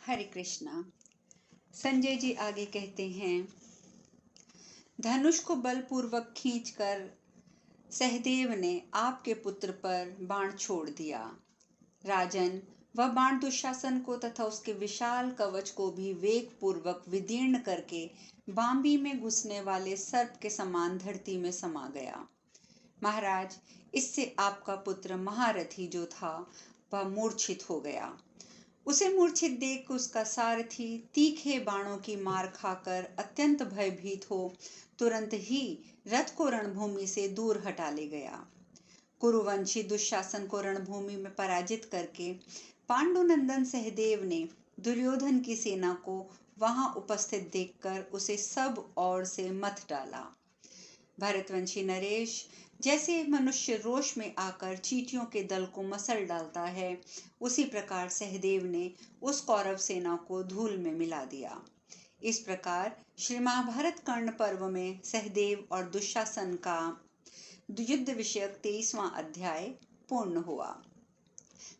हरे कृष्णा। संजय जी आगे कहते हैं, धनुष को बलपूर्वक खींचकर सहदेव ने आपके पुत्र पर बाण छोड़ दिया। राजन, वह बाण दुशासन को तथा उसके विशाल कवच को भी वेग पूर्वक विदीर्ण करके बांबी में घुसने वाले सर्प के समान धरती में समा गया। महाराज, इससे आपका पुत्र महारथी जो था वह मूर्छित हो गया। उसे मूर्छित देख उसका सारथी तीखे बाणों की मार खाकर अत्यंत भयभीत हो तुरंत ही रथ को रणभूमि से दूर हटा ले गया। कुरुवंशी दुशासन को रणभूमि में पराजित करके पांडुनंदन सहदेव ने दुर्योधन की सेना को वहां उपस्थित देखकर उसे सब ओर से मथ डाला। भरतवंशी नरेश, जैसे मनुष्य रोष में आकर चींटियों के दल को मसल डालता है, उसी प्रकार सहदेव ने उस कौरव सेना को धूल में मिला दिया। इस प्रकार श्री महाभारत कर्ण पर्व में सहदेव और दुशासन का युद्ध विषयक 23वां अध्याय पूर्ण हुआ।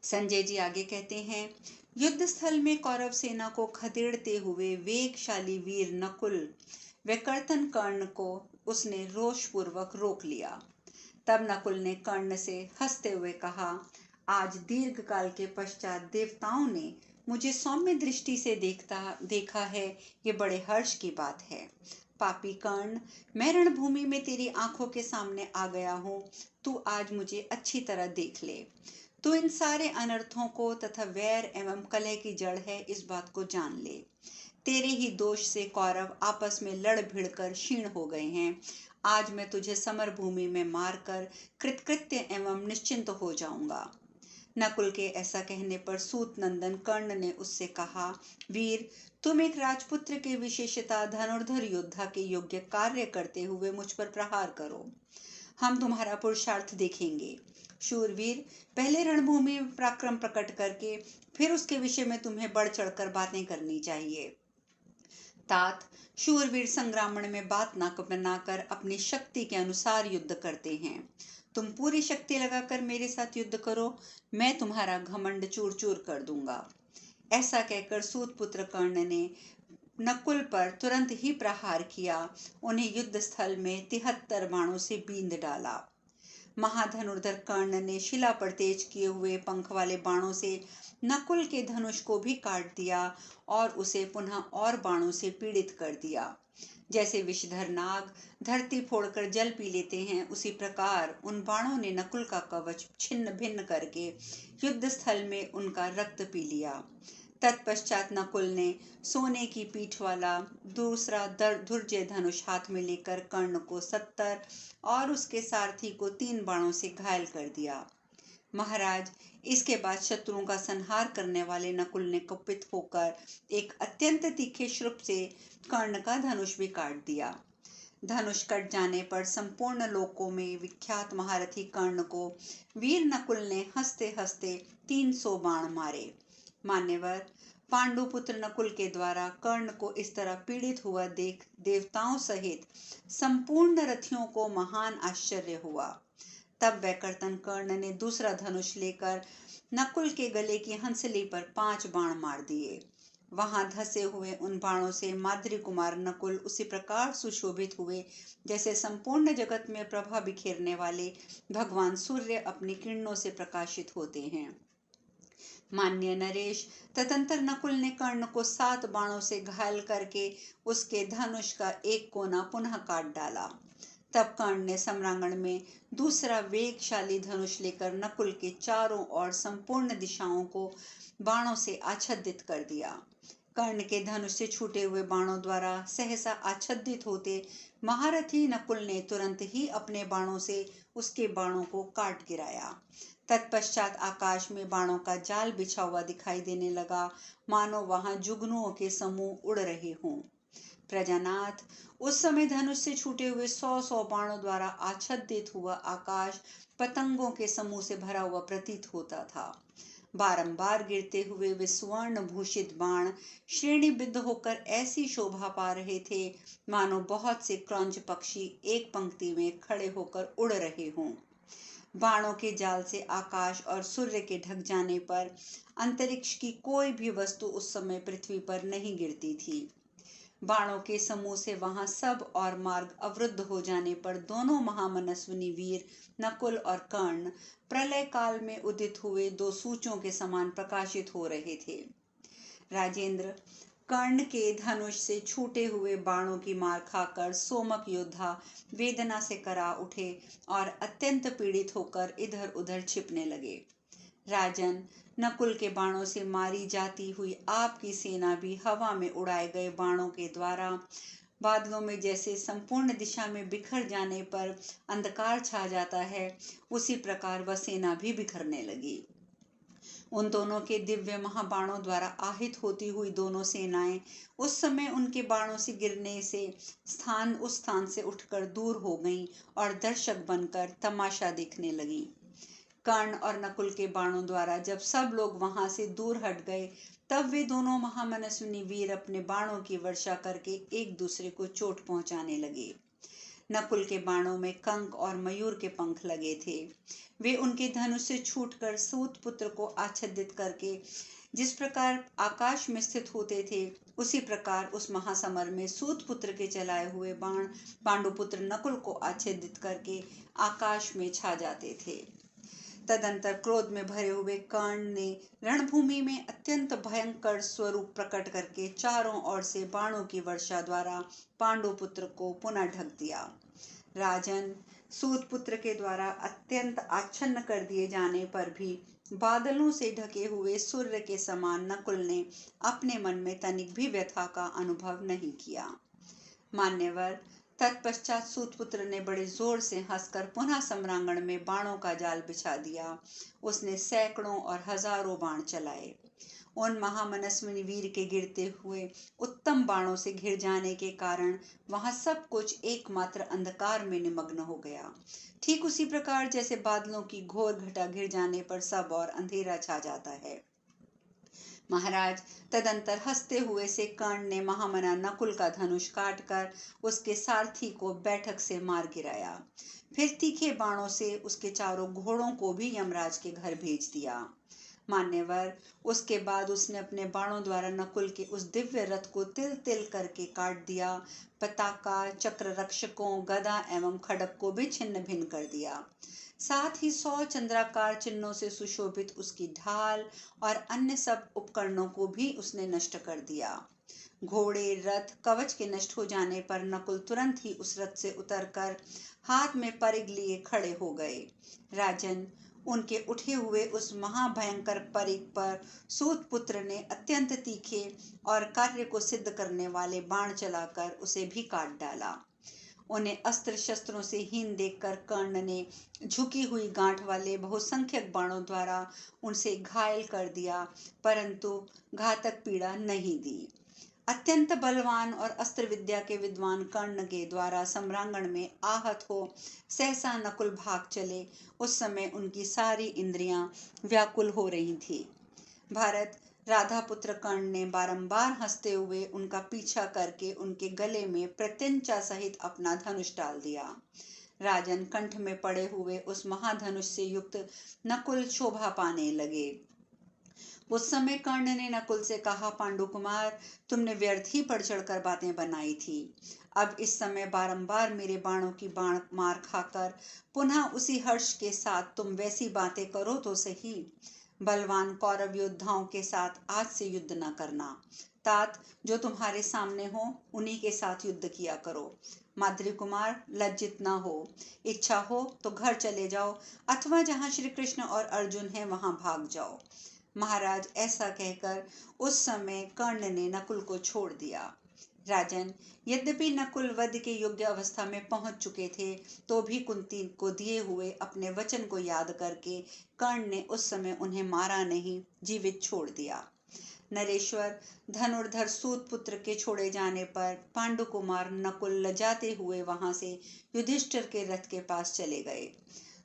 संजय जी आगे कहते हैं, युद्ध स्थल में कौरव सेना को खदेड़ते हुए वेगशाली वीर नकुल व कर्तन कर्ण को उसने रोषपूर्वक रोक लिया। तब नकुल ने कर्ण से हंसते हुए कहा, आज दीर्घ काल के पश्चात देवताओं ने मुझे सौम्य दृष्टि से देखा है, ये बड़े हर्ष की बात है। पापी कर्ण, मैं रणभूमि में तेरी आंखों के सामने आ गया हूँ, तू आज मुझे अच्छी तरह देख ले। तू इन सारे अनर्थों को तथा वैर एवं कलह की जड़ है, इस बात को जान ले। तेरे ही दोष से कौरव आपस में लड़ भिड़ कर क्षीण हो गए हैं। आज मैं तुझे समर भूमि में मारकर कृतकृत्य एवं निश्चिंत हो जाऊंगा। नकुल के ऐसा कहने पर सूत नंदन कर्ण ने उससे कहा, वीर, तुम एक राजपुत्र के विशेषता धनुर्धर योद्धा के योग्य कार्य करते हुए मुझ पर प्रहार करो। हम तुम्हारा पुरुषार्थ देखेंगे। शूरवीर, पहले रणभूमि में पराक्रम प्रकट करके फिर उसके विषय में तुम्हें बढ़ चढ़कर बातें करनी चाहिए। तात, शूरवीर संग्रामण में बात न बनाकर अपनी शक्ति के अनुसार युद्ध करते हैं। तुम पूरी शक्ति लगाकर मेरे साथ युद्ध करो, मैं तुम्हारा घमंड चूर चूर कर दूंगा। ऐसा कहकर सूतपुत्र कर्ण ने नकुल पर तुरंत ही प्रहार किया, उन्हें युद्ध स्थल में 73 बाणों से बींध डाला। महाधनुर्धर कर्ण ने शिला पर तेज किए हुए पंख वाले बाणों से नकुल के धनुष को भी काट दिया और उसे पुनः और बाणों से पीड़ित कर दिया। जैसे विषधर नाग धरती फोड़कर जल पी लेते हैं, उसी प्रकार उन बाणों ने नकुल का कवच छिन्न भिन्न करके युद्ध स्थल में उनका रक्त पी लिया। तत्पश्चात नकुल ने सोने की पीठ वाला दूसरा धनुर्धर धनुष हाथ में लेकर कर्ण को 70 और उसके सारथी को 3 बाणों से घायल कर दिया। महाराज, इसके बाद शत्रुओं का संहार करने वाले नकुल ने कुपित होकर एक अत्यंत तीखे श्रुप से कर्ण का धनुष भी काट दिया। धनुष कट जाने पर संपूर्ण लोकों में विख्यात महारथी कर्ण को वीर नकुल ने हंसते हंसते 300 बाण मारे। मान्यवर, पांडुपुत्र नकुल के द्वारा कर्ण को इस तरह पीड़ित हुआ देख देवताओं सहित संपूर्ण रथियों को महान आश्चर्य हुआ। तब वैकर्तन कर्ण ने दूसरा धनुष लेकर नकुल के गले की हंसली पर 5 बाण मार दिए। वहां धसे हुए उन बाणों से माद्री कुमार नकुल उसी प्रकार सुशोभित हुए जैसे संपूर्ण जगत में प्रभा बिखेरने वाले भगवान सूर्य अपनी किरणों से प्रकाशित होते हैं। मान्य नरेश, तदंतर नकुल ने कर्ण को 7 बाणों से घायल करके उसके धनुष का एक कोना पुनः काट डाला। तब कर्ण ने सम्रांगण में दूसरा वेगशाली धनुष लेकर नकुल के चारों ओर संपूर्ण दिशाओं को बाणों से आच्छादित कर दिया। कर्ण के धनुष से छूटे हुए बाणों द्वारा सहसा आच्छादित होते महारथी नकुल ने तुरंत ही अपने बाणों से उसके बाणों को काट गिराया। तत्पश्चात आकाश में बाणों का जाल बिछा हुआ दिखाई देने लगा, मानो वहां जुगनुओं के समूह उड़ रहे हों। प्रजानाथ, उस समय धनुष से छूटे हुए 100 बाणों द्वारा आच्छादित हुआ आकाश पतंगों के समूह से भरा हुआ प्रतीत होता था। बारंबार गिरते हुए वे स्वर्ण भूषित बाण श्रेणीबद्ध होकर ऐसी शोभा पा रहे थे, मानो बहुत से क्रौंच पक्षी एक पंक्ति में खड़े होकर उड़ रहे हों। बाणों के जाल से आकाश और सूर्य के ढक जाने पर अंतरिक्ष की कोई भी वस्तु उस समय पृथ्वी पर नहीं गिरती थी। बाणों के समूह से वहां सब और मार्ग अवरुद्ध हो जाने पर दोनों महामनस्विनी वीर नकुल और कर्ण प्रलय काल में उदित हुए दो सूचों के समान प्रकाशित हो रहे थे। राजेंद्र, कर्ण के धनुष से छूटे हुए बाणों की मार खाकर सोमक योद्धा वेदना से करा उठे और अत्यंत पीड़ित होकर इधर उधर छिपने लगे। राजन, नकुल के बाणों से मारी जाती हुई आपकी सेना भी हवा में उड़ाए गए बाणों के द्वारा बादलों में जैसे संपूर्ण दिशा में बिखर जाने पर अंधकार छा जाता है, उसी प्रकार वह सेना भी बिखरने लगी। उन दोनों के दिव्य महाबाणों द्वारा আহিत होती हुई दोनों सेनाएं उस समय उनके बाणों से गिरने से उस स्थान से उठकर दूर हो गईं और दर्शक बनकर तमाशा देखने लगी। कर्ण और नकुल के बाणों द्वारा जब सब लोग वहां से दूर हट गए, तब वे दोनों महामनस्विनी वीर अपने बाणों की वर्षा करके एक दूसरे को चोट पहुंचाने लगे। नकुल के बाणों में कंक और मयूर के पंख लगे थे। वे उनके धनुष से छूटकर सूत पुत्र को आच्छादित करके जिस प्रकार आकाश में स्थित होते थे, उसी प्रकार उस महासमर में सूत पुत्र के चलाए हुए बाण पांडुपुत्र नकुल को आच्छादित करके आकाश में छा जाते थे। तदंतर क्रोध में भरे हुए कर्ण ने रणभूमि में अत्यंत भयंकर स्वरूप प्रकट करके चारों ओर से बाणों की वर्षा द्वारा पांडुपुत्र को पुनः ढक दिया। राजन, सूत पुत्र के द्वारा अत्यंत आच्छन्न कर दिए जाने पर भी बादलों से ढके हुए सूर्य के समान नकुल ने अपने मन में तनिक भी व्यथा का अनुभव नहीं किया। मान्यवर, तत्पश्चात सूतपुत्र ने बड़े जोर से हंसकर पुनः सम्रांगण में बाणों का जाल बिछा दिया। उसने सैकड़ों और हजारों बाण चलाए। उन महामनस्विनी वीर के गिरते हुए उत्तम बाणों से घिर जाने के कारण वहां सब कुछ एकमात्र अंधकार में निमग्न हो गया, ठीक उसी प्रकार जैसे बादलों की घोर घटा घिर जाने पर सब और अंधेरा छा जाता है। महाराज, तदंतर हंसते हुए से कर्ण ने महामना नकुल का धनुष काटकर उसके सारथी को बैठक से मार गिराया। फिर तीखे बाणों से उसके चारों घोड़ों को भी यमराज के घर भेज दिया। मान्यवर, उसके बाद उसने अपने बाणों द्वारा नकुल के उस दिव्य रथ को तिल तिल करके काट दिया। पताका, चक्र रक्षकों, गदा एवं खड्ग को भी छिन्न भिन्न कर दिया। साथ ही 100 चंद्राकार चिन्हों से सुशोभित उसकी ढाल और अन्य सब उपकरणों को भी उसने नष्ट कर दिया। घोड़े, रथ, कवच के नष्ट हो जाने पर नकुल तुरंत ही उस रथ से उतरकर हाथ में परिघ लिए खड़े हो गए। राजन, उनके उठे हुए उस महाभयंकर परिघ पर सूत पुत्र ने अत्यंत तीखे और कार्य को सिद्ध करने वाले बाण चलाकर उसे भी काट डाला। उन्हें अस्त्र शस्त्रों से हीन देखकर कर्ण ने झुकी हुई गांठ वाले बहुसंख्यक बाणों द्वारा उनसे घायल कर दिया, परंतु घातक पीड़ा नहीं दी। अत्यंत बलवान और अस्त्र विद्या के विद्वान कर्ण के द्वारा सम्रांगण में आहत हो सहसा नकुल भाग चले। उस समय उनकी सारी इंद्रियां व्याकुल हो रही थी। भारत, राधा पुत्र कर्ण ने बारंबार हंसते हुए उनका पीछा करके उनके गले में प्रत्यंचा सहित अपना धनुष डाल दिया। राजन, कंठ में पड़े हुए उस महाधनुष से युक्त नकुल शोभा पाने लगे। उस समय कर्ण ने नकुल से कहा, पांडु कुमार, तुमने व्यर्थ ही बढ़ चढ़कर बातें बनाई थी। अब इस समय बारंबार मेरे बाणों की बाण मार खाकर पुनः उसी हर्ष के साथ तुम वैसी बातें करो तो सही। बलवान कौरव योद्धाओं के साथ आज से युद्ध न करना। तात, जो तुम्हारे सामने हो उन्हीं के साथ युद्ध किया करो। माद्री कुमार, लज्जित न हो। इच्छा हो तो घर चले जाओ अथवा जहां श्री कृष्ण और अर्जुन हैं वहां भाग जाओ। महाराज, ऐसा कहकर उस समय कर्ण ने नकुल को छोड़ दिया। राजन, यद्यपि नकुल वध के योग्य अवस्था में पहुंच चुके थे, तो भी कुंती को दिए हुए अपने वचन को याद करके कर्ण ने उस समय उन्हें मारा नहीं, जीवित छोड़ दिया। नरेश्वर, धनुर्धर सूत पुत्र के छोड़े जाने पर पांडु कुमार नकुल लजाते हुए वहां से युधिष्ठिर के रथ के पास चले गए।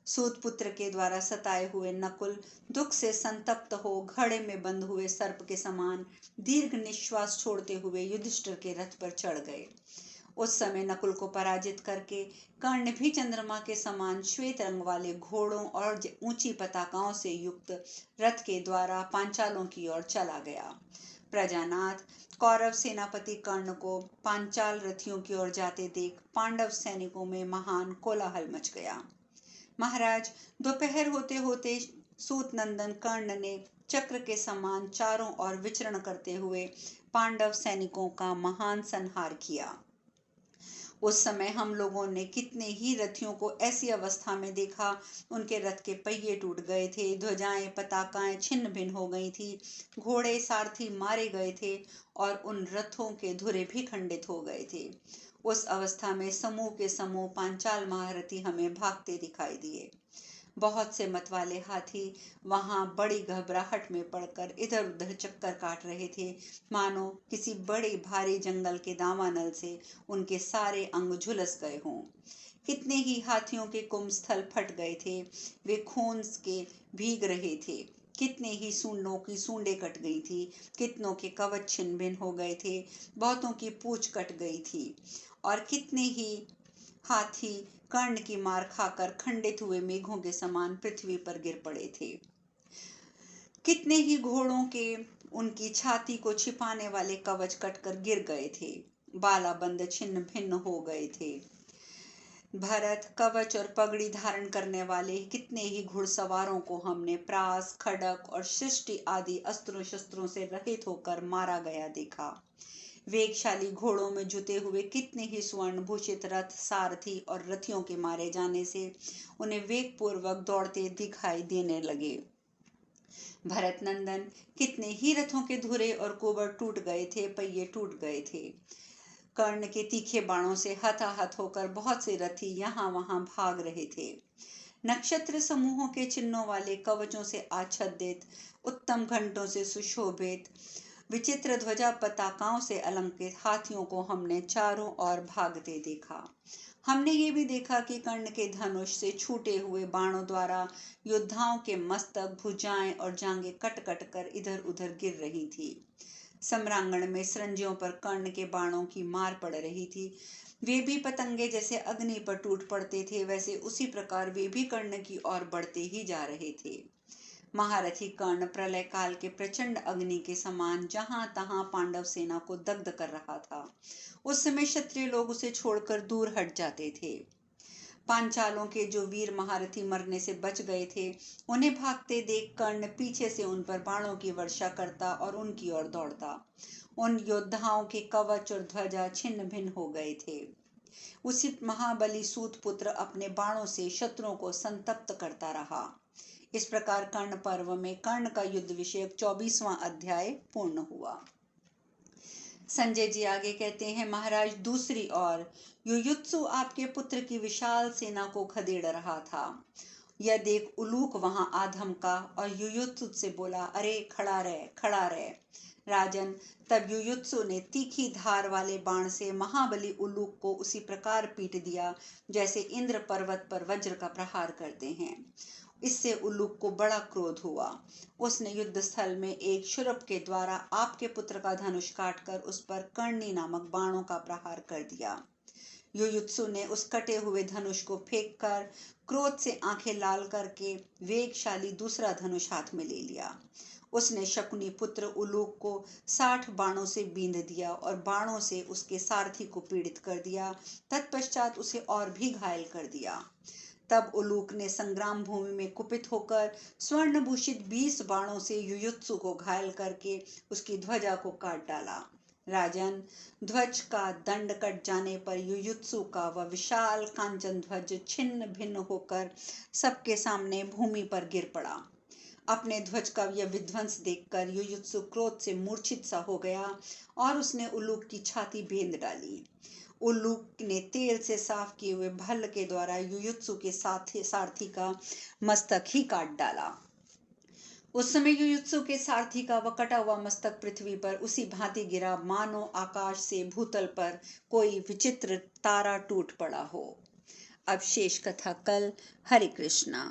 सूत पुत्र के द्वारा सताए हुए नकुल दुख से संतप्त हो घड़े में बंध हुए सर्प के समान दीर्घ निश्वास छोड़ते हुए युधिष्ठिर के रथ पर चढ़ गए। उस समय नकुल को पराजित करके कर्ण भी चंद्रमा के समान श्वेत रंग वाले घोड़ों और ऊंची पताकाओं से युक्त रथ के द्वारा पांचालों की ओर चला गया। प्रजानाथ कौरव सेनापति कर्ण को पांचाल रथियों की ओर जाते देख पांडव सैनिकों में महान कोलाहल मच गया। महाराज, दोपहर होते होते सूत नंदन कर्ण ने चक्र के समान चारों ओर विचरण करते हुए पांडव सैनिकों का महान संहार किया। उस समय हम लोगों ने कितने ही रथियों को ऐसी अवस्था में देखा, उनके रथ के पहिए टूट गए थे, ध्वजाएं पताकाएं छिन्न भिन्न हो गई थी, घोड़े सारथी मारे गए थे और उन रथों के धुरे भी खंडित हो गए थे। उस अवस्था में समूह के समूह पांचाल महारथी हमें भागते दिखाई दिए। बहुत से मतवाले हाथी वहां बड़ी घबराहट में पड़कर इधर उधर चक्कर काट रहे थे, मानो किसी बड़े भारी जंगल के दावानल से उनके सारे अंग झुलस गए हों। कितने ही हाथियों के कुंभस्थल फट गए थे, वे खून के भीग रहे थे। कितने ही सूंडों की सूंडें कट गई थी, कितनों के कवच छिन्न भिन्न हो गए थे, बहुतों की पूंछ कट गई थी और कितने ही हाथी कर्ण की मार खाकर खंडित हुए मेघों के समान पृथ्वी पर गिर पड़े थे। कितने ही घोड़ों के उनकी छाती को छिपाने वाले कवच कटकर गिर गए थे, बालाबंद छिन्न भिन्न हो गए थे। भरत, कवच और पगड़ी धारण करने वाले कितने ही घुड़सवारों को हमने प्रास, खड़क और सृष्टि आदि अस्त्रों शस्त्रों से रहित होकर मारा गया देखा। वेगशाली घोड़ों में जुते हुए कितने ही स्वर्ण भूषित रथ, सारथी और रथियों के मारे जाने से उन्हें वेग पूर्वक दौड़ते दिखाई देने लगे। भरत नंदन, कितने ही रथों के धुरे और कुबर टूट गए थे, पहिए टूट गए थे। कर्ण के तीखे बाणों से हताहत होकर बहुत से रथी यहाँ वहां भाग रहे थे। नक्षत्र समूहों के चिन्हों वाले कवचों से आच्छादित, उत्तम घंटों से सुशोभित, विचित्र ध्वजा पताकाओं से अलंकृत हाथियों को हमने चारों ओर भागते देखा। हमने ये भी देखा कि कर्ण के धनुष से छूटे हुए बाणों द्वारा योद्धाओं के मस्तक, भुजाएं और जांघें कट कट कर इधर उधर गिर रही थी। सम्रांगण में सरंजियों पर कर्ण के बाणों की मार पड़ रही थी। वे भी पतंगे जैसे अग्नि पर टूट पड़ते थे, वैसे उसी प्रकार वे भी कर्ण की ओर बढ़ते ही जा रहे थे। महारथी कर्ण प्रलय काल के प्रचंड अग्नि के समान जहां तहां पांडव सेना को दग्ध कर रहा था। उस समय क्षत्रिय लोग उसे छोड़कर दूर हट जाते थे। पांचालों के जो वीर महारथी मरने से बच गए थे, उन्हें भागते देख कर्ण पीछे से उन पर बाणों की वर्षा करता और उनकी ओर दौड़ता। उन योद्धाओं के कवच और ध्वजा छिन्न भिन्न हो गए थे। उसी महाबली सूत पुत्र अपने बाणों से शत्रुओं को संतप्त करता रहा। इस प्रकार कर्ण पर्व में कर्ण का युद्ध विषयक 24वां अध्याय पूर्ण हुआ। संजय जी आगे कहते हैं, महाराज, दूसरी ओर युयुत्सु आपके पुत्र की विशाल सेना को खदेड़ रहा था। यह देख उलूक वहां आ धमका और युयुत्सु से बोला, अरे खड़ा रह, खड़ा रह। राजन, तब युयुत्सु ने तीखी धार वाले बाण से महाबली उलूक को उसी प्रकार पीट दिया जैसे इंद्र पर्वत पर वज्र का प्रहार करते हैं। इससे उल्लूक को बड़ा क्रोध हुआ। उसने युद्ध स्थल में एक शुरप के द्वारा आपके पुत्र का धनुष काटकर उस पर कर्णी नामक बाणों का प्रहार कर दिया। युयुत्सु ने उस कटे हुए धनुष को फेंककर क्रोध से आंखें लाल करके वेगशाली दूसरा धनुष हाथ में ले लिया। उसने शकुनी पुत्र उलूक को 60 बाणों से बींध दिया और बाणों से उसके सारथी को पीड़ित कर दिया। तत्पश्चात उसे और भी घायल कर दिया। तब उलूक ने संग्राम भूमि में कुपित होकर स्वर्ण भूषित 20 बाणों से युयुत्सु को घायल करके उसकी ध्वजा को काट डाला। राजन, ध्वज का दंड कट जाने पर युयुत्सु का वह विशाल कांचन ध्वज छिन्न भिन्न होकर सबके सामने भूमि पर गिर पड़ा। अपने ध्वज का यह विध्वंस देखकर युयुत्सु क्रोध से मूर्छित सा हो गया और उसने उलूक की छाती बेंध डाली। उल्लूक ने तेल से साफ किए हुए भल्ल के द्वारा युयुत्सु के सारथी का मस्तक ही काट डाला। उस समय युयुत्सु के सारथी का वह कटा हुआ मस्तक पृथ्वी पर उसी भांति गिरा मानो आकाश से भूतल पर कोई विचित्र तारा टूट पड़ा हो। अब शेष कथा कल। हरे कृष्णा।